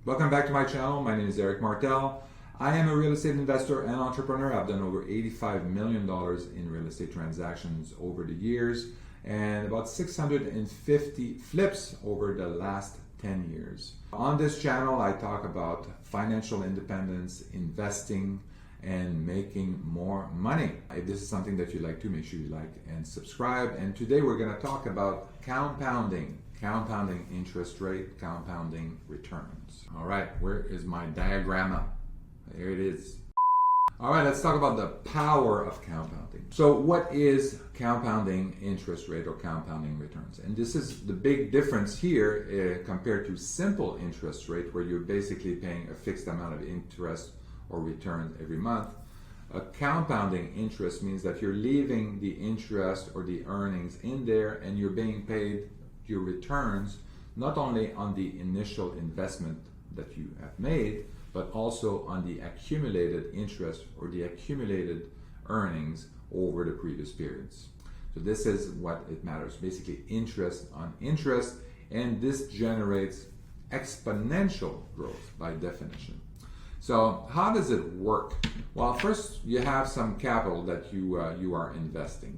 Welcome back to my channel. My name is Eric Martel. I am a real estate investor and entrepreneur. I've done over $85 million in real estate transactions over the years and about 650 flips over the last 10 years. On this channel, I talk about financial independence, investing, and making more money. If this is something that you like to, make sure you like and subscribe. And today we're going to talk about compounding interest rate, compounding returns. All right, where is my diagram? There it is. All right, let's talk about the power of compounding. So what is compounding interest rate or compounding returns? And this is the big difference here compared to simple interest rate, where you're basically paying a fixed amount of interest or returns every month. A compounding interest means that you're leaving the interest or the earnings in there and you're being paid your returns not only on the initial investment that you have made, but also on the accumulated interest or the accumulated earnings over the previous periods. So this is what it matters, basically interest on interest, and this generates exponential growth by definition. So how does it work? Well, first you have some capital that you are investing,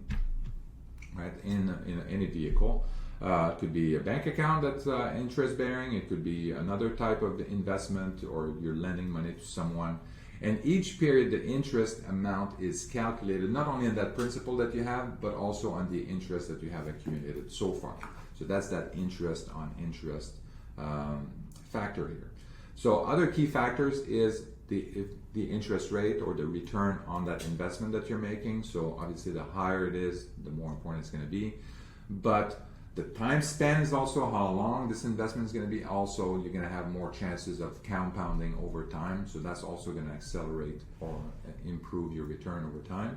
right, in any vehicle. It could be a bank account that's interest bearing. It could be another type of investment, or you're lending money to someone. And each period, the interest amount is calculated not only on that principal that you have, but also on the interest that you have accumulated so far. So that's that interest on interest factor here. So other key factors is the interest rate or the return on that investment that you're making. So obviously the higher it is, the more important it's going to be. But the time span is also how long this investment is going to be. Also, you're going to have more chances of compounding over time. So that's also going to accelerate or improve your return over time.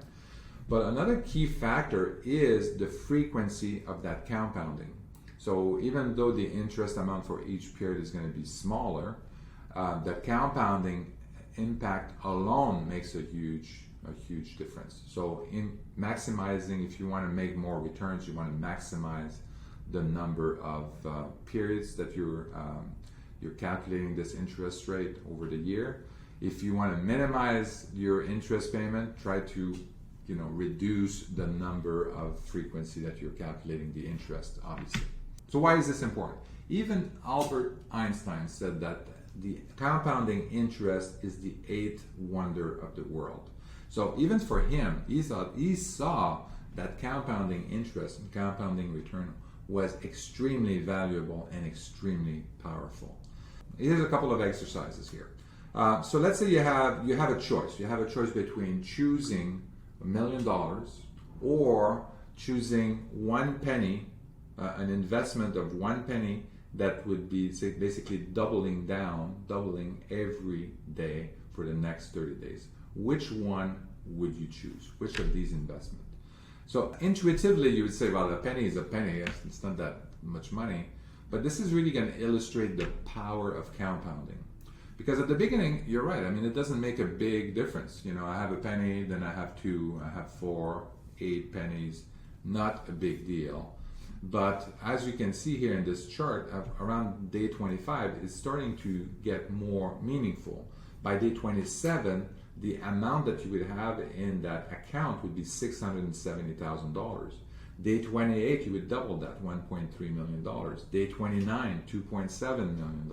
But another key factor is the frequency of that compounding. So even though the interest amount for each period is going to be smaller, the compounding impact alone makes a huge difference. So in maximizing, if you want to make more returns, you want to maximize the number of periods that you're calculating this interest rate over the year. If you want to minimize your interest payment, try to reduce the number of frequency that you're calculating the interest, obviously. So why is this important? Even Albert Einstein said that the compounding interest is the eighth wonder of the world. So even for him, he saw that compounding interest and compounding return was extremely valuable and extremely powerful. Here's a couple of exercises here. So let's say you have a choice. You have a choice between choosing $1 million or choosing 1 penny, an investment of 1 penny that would be basically doubling every day for the next 30 days. Which one would you choose? Which of these investments? So intuitively you would say, well, a penny is a penny, it's not that much money. But this is really going to illustrate the power of compounding. Because at the beginning, you're right, I mean, it doesn't make a big difference. I have a penny, then I have 2, I have 4, 8 pennies, not a big deal. But as you can see here in this chart, around day 25, it's starting to get more meaningful. By day 27, the amount that you would have in that account would be $670,000. Day 28, you would double that, $1.3 million. Day 29, $2.7 million.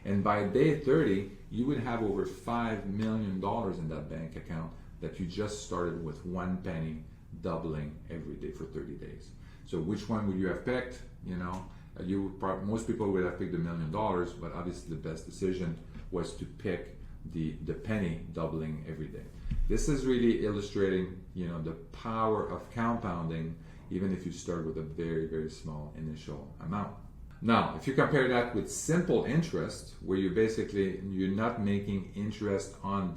And by day 30, you would have over $5 million in that bank account that you just started with 1 penny, doubling every day for 30 days. So which one would you have picked? Most people would have picked $1 million, but obviously the best decision was to pick the penny doubling every day. This is really illustrating, the power of compounding, even if you start with a very, very small initial amount. Now, if you compare that with simple interest, where you're not making interest on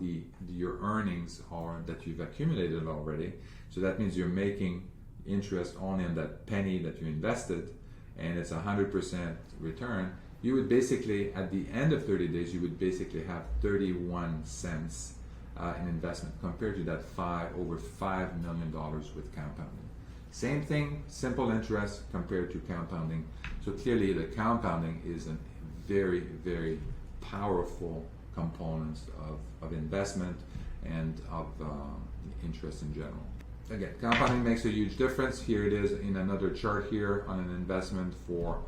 your earnings or that you've accumulated already, so that means you're making interest only on that penny that you invested, and it's 100% return. You would basically, at the end of 30 days, you would basically have 31 cents in investment compared to that over $5 million with compounding. Same thing, simple interest compared to compounding. So clearly the compounding is a very, very powerful components of investment and of interest in general. Again, compounding makes a huge difference. Here it is in another chart here on an investment for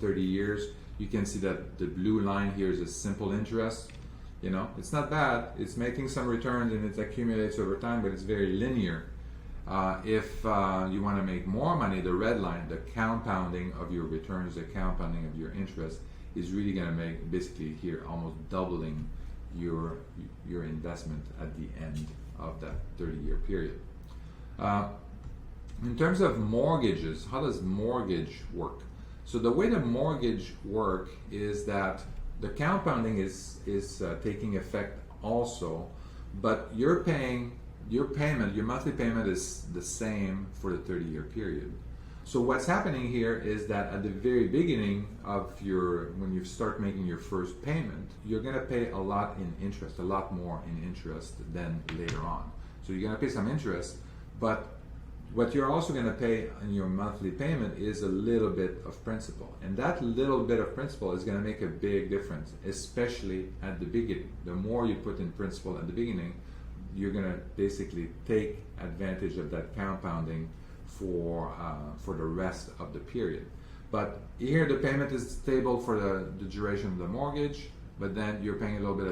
30 years. You can see that the blue line here is a simple interest. You know, it's not bad. It's making some returns and it accumulates over time, but it's very linear. If you want to make more money, the red line, the compounding of your returns, the compounding of your interest, is really going to make basically here almost doubling your investment at the end of that 30-year period. In terms of mortgages, how does mortgage work? So the way the mortgage work is that the compounding is taking effect also, but your monthly payment is the same for the 30-year period. So what's happening here is that at the very beginning of when you start making your first payment, you're going to pay a lot in interest, a lot more in interest than later on. So you're going to pay some interest, but what you're also going to pay in your monthly payment is a little bit of principal. And that little bit of principal is going to make a big difference, especially at the beginning. The more you put in principal at the beginning, you're going to basically take advantage of that compounding for the rest of the period. But here the payment is stable for the duration of the mortgage, but then you're paying a little bit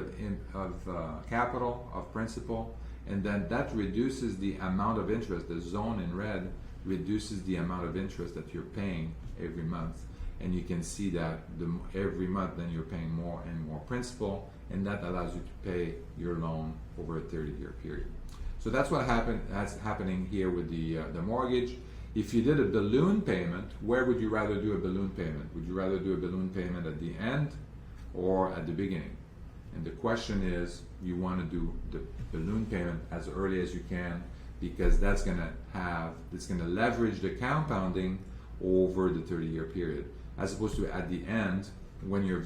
of capital, of principal, and then that reduces the amount of interest. The zone in red reduces the amount of interest that you're paying every month. And you can see that every month then you're paying more and more principal, and that allows you to pay your loan over a 30-year period. So that's that's happening here with the mortgage. If you did a balloon payment, where would you rather do a balloon payment? Would you rather do a balloon payment at the end or at the beginning? And the question is, you want to do the balloon payment as early as you can, because that's going to leverage the compounding over the 30-year period, as opposed to at the end when you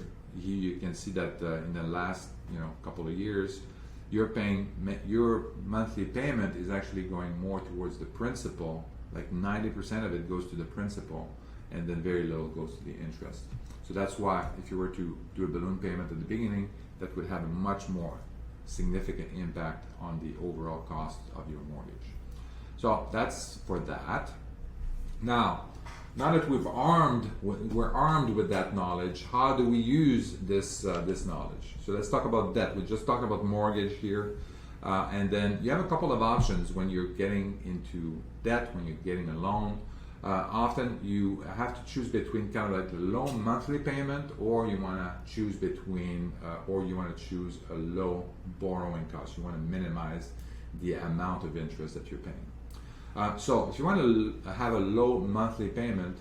can see that in the last couple of years, your monthly payment is actually going more towards the principal. Like 90% of it goes to the principal, and then very little goes to the interest. So that's why if you were to do a balloon payment at the beginning, that would have a much more significant impact on the overall cost of your mortgage. So that's for that. Now that we're armed with that knowledge, how do we use this knowledge? So let's talk about debt. We just talked about mortgage here, and then you have a couple of options when you're getting into debt, when you're getting a loan. Often you have to choose between kind of like the low monthly payment, or you want to choose a low borrowing cost. You want to minimize the amount of interest that you're paying. So if you want to have a low monthly payment,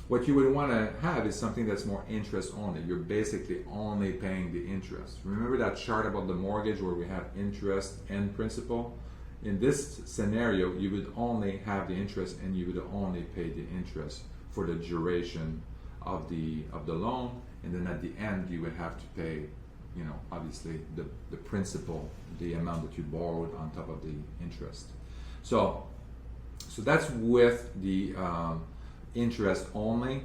what you would want to have is something that's more interest only. You're basically only paying the interest. Remember that chart about the mortgage where we have interest and principal? In this scenario, you would only have the interest, and you would only pay the interest for the duration of the loan, and then at the end you would have to pay, obviously the principal, the amount that you borrowed on top of the interest. So that's with the interest only.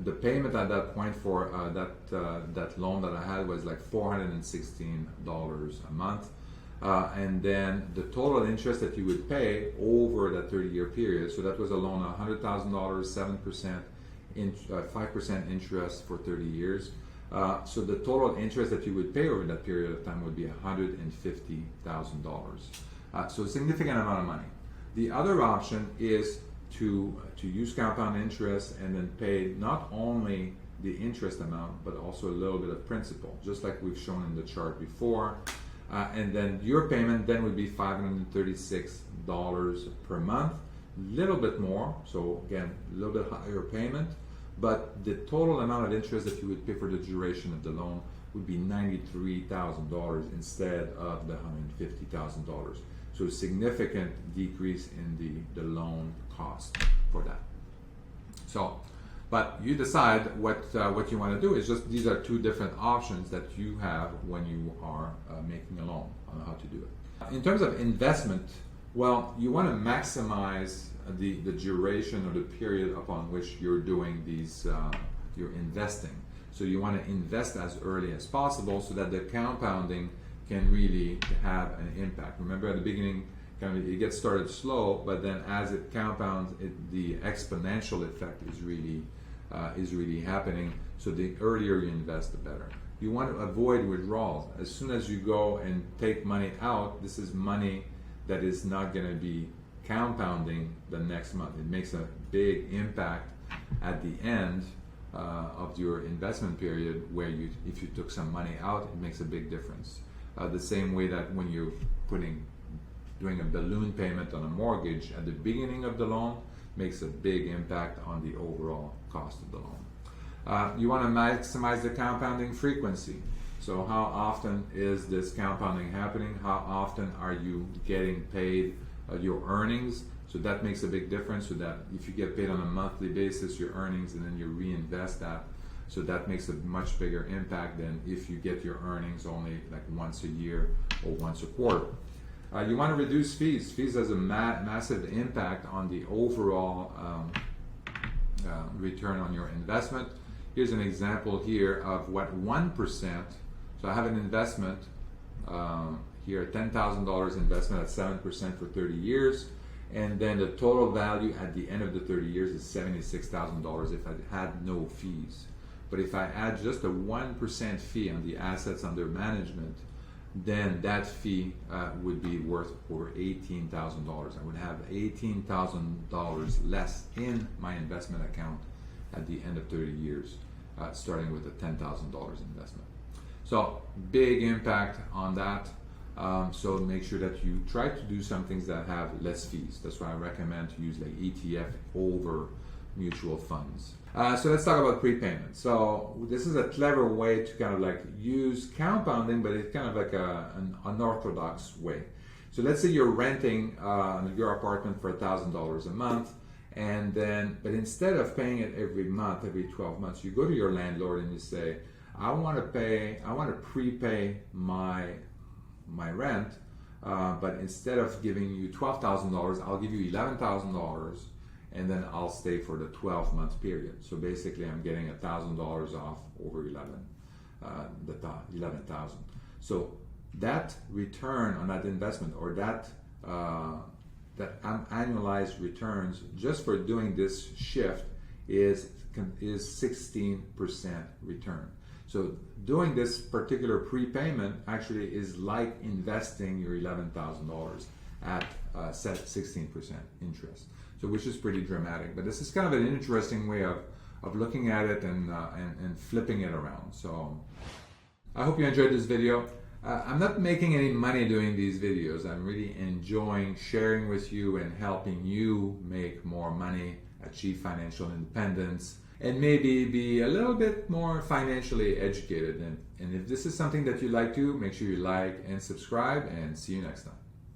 The payment at that point for that loan that I had was like $416 a month. And then the total interest that you would pay over that 30-year period, so that was a loan of $100,000, 7%, 5% interest for 30 years. So the total interest that you would pay over that period of time would be $150,000. So a significant amount of money. The other option is to use compound interest and then pay not only the interest amount, but also a little bit of principal, just like we've shown in the chart before. And then your payment then would be $536 per month, little bit more, so again, a little bit higher payment, but the total amount of interest that you would pay for the duration of the loan would be $93,000 instead of the $150,000. So a significant decrease in the loan cost for that. So, but you decide what you want to do. It's just these are two different options that you have when you are making a loan on how to do it. In terms of investment, well, you want to maximize the duration or the period upon which you're doing you're investing. So you want to invest as early as possible so that the compounding can really have an impact. Remember, at the beginning, kind of, it gets started slow, but then as it compounds, the exponential effect is really happening. So the earlier you invest, the better. You want to avoid withdrawals. As soon as you go and take money out, this is money that is not going to be compounding the next month. It makes a big impact at the end of your investment period, where if you took some money out, it makes a big difference. The same way that when you're doing a balloon payment on a mortgage at the beginning of the loan, makes a big impact on the overall cost of the loan. You want to maximize the compounding frequency. So how often is this compounding happening? How often are you getting paid your earnings? So that makes a big difference, so that if you get paid on a monthly basis, your earnings, and then you reinvest that, so that makes a much bigger impact than if you get your earnings only like once a year or once a quarter. You want to reduce fees. Fees has a massive impact on the overall return on your investment. Here's an example here of what 1%, so I have an investment here, $10,000 investment at 7% for 30 years, and then the total value at the end of the 30 years is $76,000 if I had no fees. But if I add just a 1% fee on the assets under management, then that fee would be worth over $18,000. I would have $18,000 less in my investment account at the end of 30 years, starting with a $10,000 investment. So big impact on that. So make sure that you try to do some things that have less fees. That's why I recommend to use like ETF over mutual funds. So let's talk about prepayment. So this is a clever way to kind of like use compounding, but it's kind of like an unorthodox way. So let's say you're renting your apartment for $1,000 a month, and then, but instead of paying it every month, every 12 months, you go to your landlord and you say, I want to prepay my rent, but instead of giving you $12,000, I'll give you $11,000, and then I'll stay for the 12-month period. So basically, I'm getting $1,000 off over 11,000. So that return on that investment, or that annualized returns just for doing this shift is 16% return. So doing this particular prepayment actually is like investing your $11,000 at 16% interest. So which is pretty dramatic. But this is kind of an interesting way of looking at it and flipping it around. So I hope you enjoyed this video. I'm not making any money doing these videos. I'm really enjoying sharing with you and helping you make more money, achieve financial independence, and maybe be a little bit more financially educated. And if this is something that you like to, make sure you like and subscribe, and see you next time.